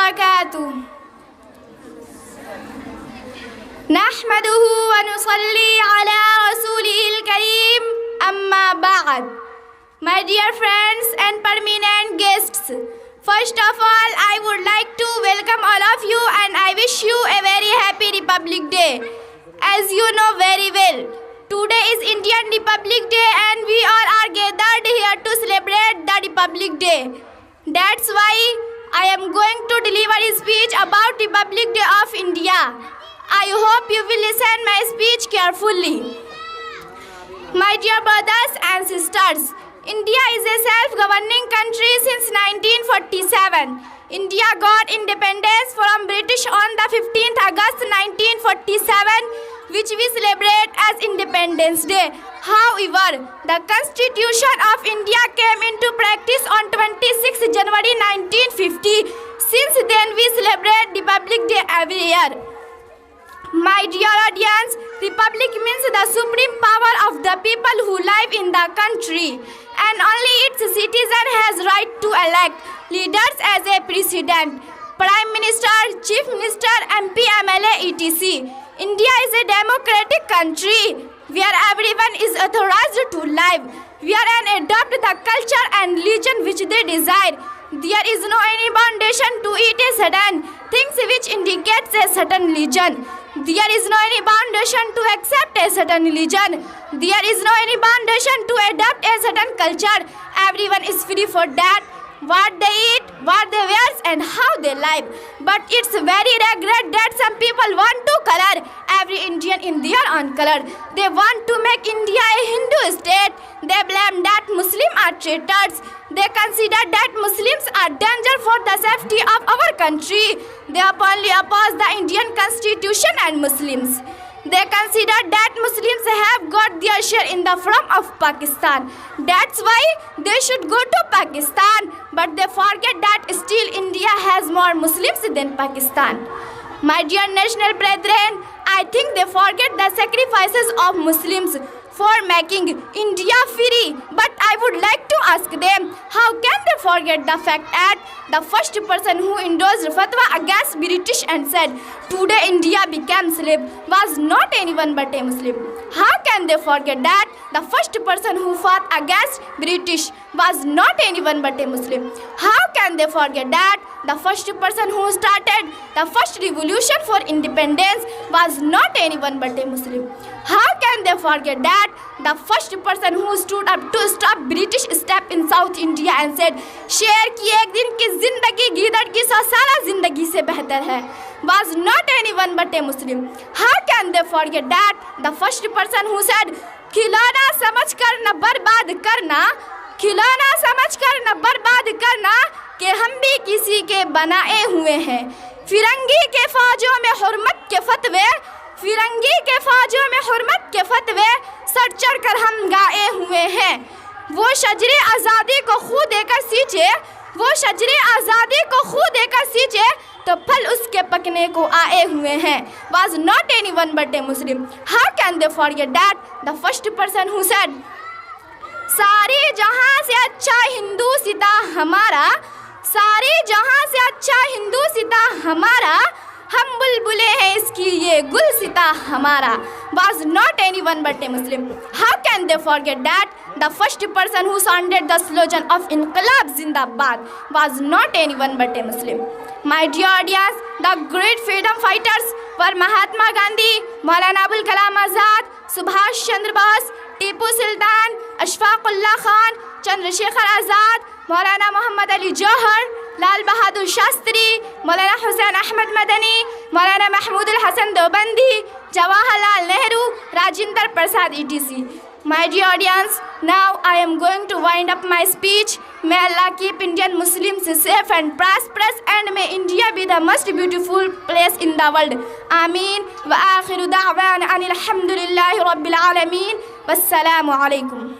وبركاته. نحمده ونصلي على رسوله الكريم. أما بعد. My dear friends and permanent guests, first of all, I would like to welcome all of you and I wish you a very happy Republic Day. As you know very well, today is Indian Republic Day and we all are gathered here to celebrate the Republic Day. That's why I am going to deliver a speech about Republic Day of India. I hope you will listen my speech carefully. My dear brothers and sisters, India is a self-governing country since 1947. India got independence from British on the 15th August 1947, which we celebrate as Independence Day. However, the Constitution of India came into practice on 26 January 1950. Since then, we celebrate Republic Day every year. My dear audience, Republic means the supreme power of the people who live in the country, and only its citizen has right to elect leaders as a president, prime minister, chief minister, MP, MLA, etc. India is a democratic country where everyone is authorized to live, where and adopt the culture and religion which they desire. There is no any foundation to eat a certain things which indicates a certain religion. There is no any foundation to accept a certain religion. There is no any foundation to adopt a certain culture. Everyone is free for that. What they eat, what they wear and how they live. But it's very regret that some people want to color every Indian in their own color. They want to make India a Hindu state. They blame that Muslims are traitors. They consider that Muslims are danger for the safety of our country. They openly oppose the Indian Constitution and Muslims. They consider that Muslims have got their share in the from of Pakistan. That's why they should go to Pakistan. But they forget that still India has more Muslims than Pakistan. My dear national brethren, I think they forget the sacrifices of Muslims for making India free. But I would like to ask them, how can they forget the fact that the first person who endorsed fatwa against British and said, today India became slave, was not anyone but a Muslim? How can they forget that the first person who fought against British was not anyone but a Muslim? How can they forget that the first person who started the first revolution for independence was not anyone but a Muslim? How can they forget that the first person who stood up to stop British step in South India and said, शेर की एक दिन की जिंदगी गीदड़ की 100 साल जिंदगी से बेहतर है, was not anyone but a Muslim? How can they forget that the first person who said, खिलौना समझकर न बर्बाद करना, खिलौना समझकर न बर्बाद करना, कि हम भी किसी के बनाए हुए हैं, फिरंगी के फौजों में हुर्मत के फतवे, फिरंगी के फौजों में हुर्मत के फतवे सर चढ़ कर हम गाए हुए हैं. वो शजरे आज़ादी को खू देकर सींचे, वो शजरे आज़ादी को खू देकर सींचे, तो फल उसके पकने को आए हुए हैं. Was not anyone but a Muslim. How can they forget that the first person who said, सारे जहां से अच्छा हिंदू सिता हमारा, सारे जहां से अच्छा हिंदू सिता हमारा, हम बुलबुले हैं इसकी ये गुल सिता हमारा, was not anyone but a Muslim. How can they forget that the first person who sounded the slogan of Inqilab Zindabad was not anyone but a Muslim? My dear audience, the great freedom fighters were Mahatma Gandhi, Maulana Abul Kalam Azad, Subhash Chandra Bose, Tipu Sultan, Ashfaqullah Khan, Chandrasekhar Azad, Maulana Muhammad Ali Jauhar, Lal Bahadur Shastri, Maulana Hussain Ahmad Madani, Maulana Mahmud al-Hasan Deobandi, Jawaharlal Nehru, Rajendra Prasad, etc. My dear audience, now I am going to wind up my speech. May Allah keep Indian Muslims safe and prosperous, and may India be the most beautiful place in the world. Ameen. Wa akhiru da'wana anil hamdulillahi rabbil alameen. Wassalamu alaikum.